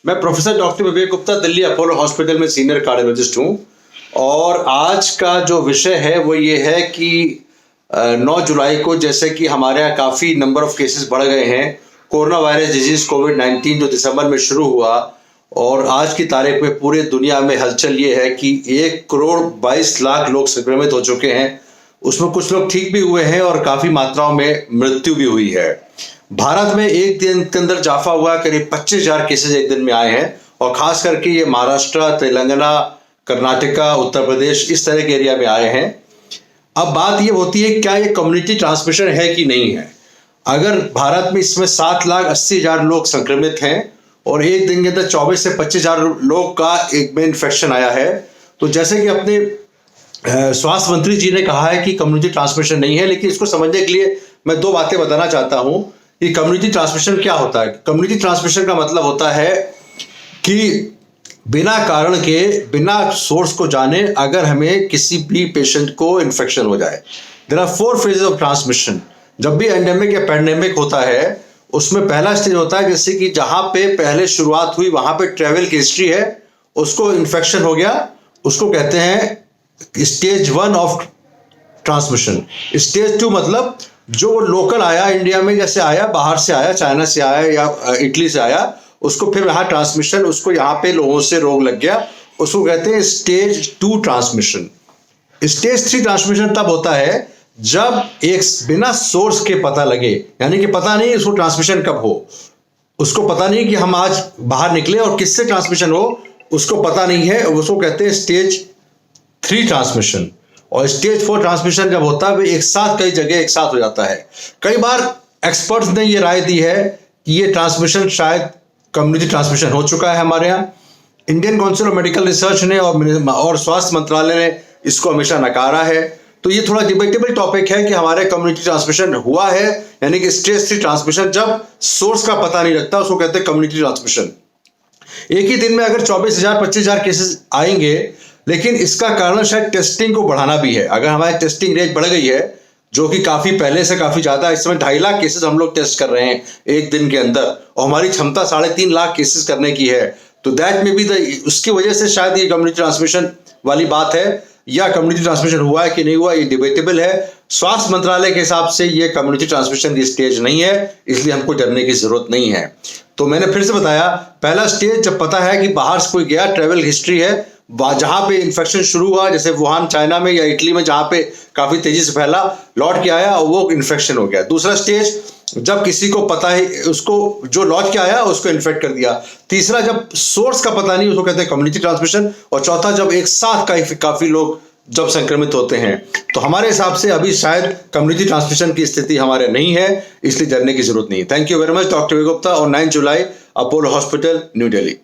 मैं professor doctor Vivek Gupta Delhi Apollo hospital में senior cardiologist हूं और आज का जो विषय है वो ये है कि 9 जुलाई को जैसे कि हमारे यहाँ काफ़ी नंबर ऑफ केसेस बढ़ गए हैं। कोरोना वायरस डिजीज कोविड-19 जो दिसंबर में शुरू हुआ और आज की तारीख में पूरे दुनिया में हलचल ये है कि 1,22,00,000 लोग संक्रमित हो चुके हैं। उसमें कुछ लोग ठीक भी हुए हैं और काफ़ी मात्राओं में मृत्यु भी हुई है। भारत में एक दिन के अंदर इजाफा हुआ, करीब 25,000 केसेस एक दिन में आए हैं और खास करके ये महाराष्ट्र, तेलंगाना, कर्नाटका, उत्तर प्रदेश इस तरह के एरिया में आए हैं। अब बात ये होती है क्या ये कम्युनिटी ट्रांसमिशन है कि नहीं है। अगर भारत में इसमें 7,80,000 लोग संक्रमित हैं और एक दिन के अंदर 24 से 25,000 लोग का एक में इन्फेक्शन आया है, तो जैसे कि अपने स्वास्थ्य मंत्री जी ने कहा है कि कम्युनिटी ट्रांसमिशन नहीं है, लेकिन इसको समझने के लिए मैं 2 बातें बताना चाहता हूं कि कम्युनिटी ट्रांसमिशन क्या होता है। कम्युनिटी ट्रांसमिशन का मतलब होता है कि बिना कारण के, बिना सोर्स को जाने अगर हमें किसी भी पेशेंट को इन्फेक्शन हो जाए। There are 4 phases of transmission. जब भी एंडेमिक या पैंडेमिक होता है उसमें पहला स्टेज होता है जैसे कि जहां पे पहले शुरुआत हुई वहां पे ट्रेवल की हिस्ट्री है, उसको इन्फेक्शन हो गया, उसको कहते हैं स्टेज 1 ऑफ ट्रांसमिशन। स्टेज 2 मतलब जो लोकल आया, इंडिया में जैसे आया, बाहर से आया, चाइना से आया या इटली से आया, उसको फिर यहाँ ट्रांसमिशन, उसको यहाँ पे लोगों से रोग लग गया, उसको कहते हैं स्टेज 2 ट्रांसमिशन। स्टेज 3 ट्रांसमिशन तब होता है जब एक बिना सोर्स के पता लगे, यानी कि पता नहीं उसको ट्रांसमिशन कब हो, उसको पता नहीं कि हम आज बाहर निकले और किससे ट्रांसमिशन हो, उसको पता नहीं है, उसको कहते हैं स्टेज 3 ट्रांसमिशन। और स्टेज 4 ट्रांसमिशन जब होता है एक साथ कई जगह एक साथ हो जाता है। कई बार एक्सपर्ट्स ने ये राय दी है कि ये ट्रांसमिशन शायद कम्युनिटी ट्रांसमिशन हो चुका है हमारे यहाँ। Indian council of medical research ने और स्वास्थ्य मंत्रालय ने इसको हमेशा नकारा है। तो ये थोड़ा डिबेटेबल टॉपिक है कि हमारे कम्युनिटी ट्रांसमिशन हुआ है, यानी कि स्टेज 3 ट्रांसमिशन जब सोर्स का पता नहीं लगता उसको कहते हैं कम्युनिटी ट्रांसमिशन। एक ही दिन में अगर 24,000 25,000 केसेस आएंगे, लेकिन इसका कारण शायद टेस्टिंग को बढ़ाना भी है। अगर हमारी टेस्टिंग रेट बढ़ गई है, जो कि काफी पहले से काफी ज्यादा, इस समय 2.5 लाख केसेस हम लोग टेस्ट कर रहे हैं एक दिन के अंदर और हमारी क्षमता 3.5 लाख केसेस करने की है, तो दैट में भी उसकी वजह से शायद ये कम्युनिटी ट्रांसमिशन वाली बात है, या कम्युनिटी ट्रांसमिशन हुआ है कि नहीं हुआ ये डिबेटेबल है। स्वास्थ्य मंत्रालय के हिसाब से ये कम्युनिटी ट्रांसमिशन की स्टेज नहीं है, इसलिए हमको डरने की जरूरत नहीं है। तो मैंने फिर से बताया, पहला स्टेज जब पता है कि बाहर से कोई गया, ट्रेवल हिस्ट्री है, जहां पे इन्फेक्शन शुरू हुआ, जैसे वुहान चाइना में या इटली में जहां पे काफी तेजी से फैला, लौट के आया और वो इन्फेक्शन हो गया। दूसरा स्टेज जब किसी को पता है, उसको जो लौट के आया उसको इन्फेक्ट कर दिया। तीसरा जब सोर्स का पता नहीं, उसको कहते हैं कम्युनिटी ट्रांसमिशन। और चौथा जब एक साथ काफी लोग जब संक्रमित होते हैं। तो हमारे हिसाब से अभी शायद कम्युनिटी ट्रांसमिशन की स्थिति हमारे नहीं है, इसलिए डरने की जरूरत नहीं। Thank you very much. Doctor Vivek Gupta और 9 जुलाई अपोलो हॉस्पिटल, न्यू दिल्ली।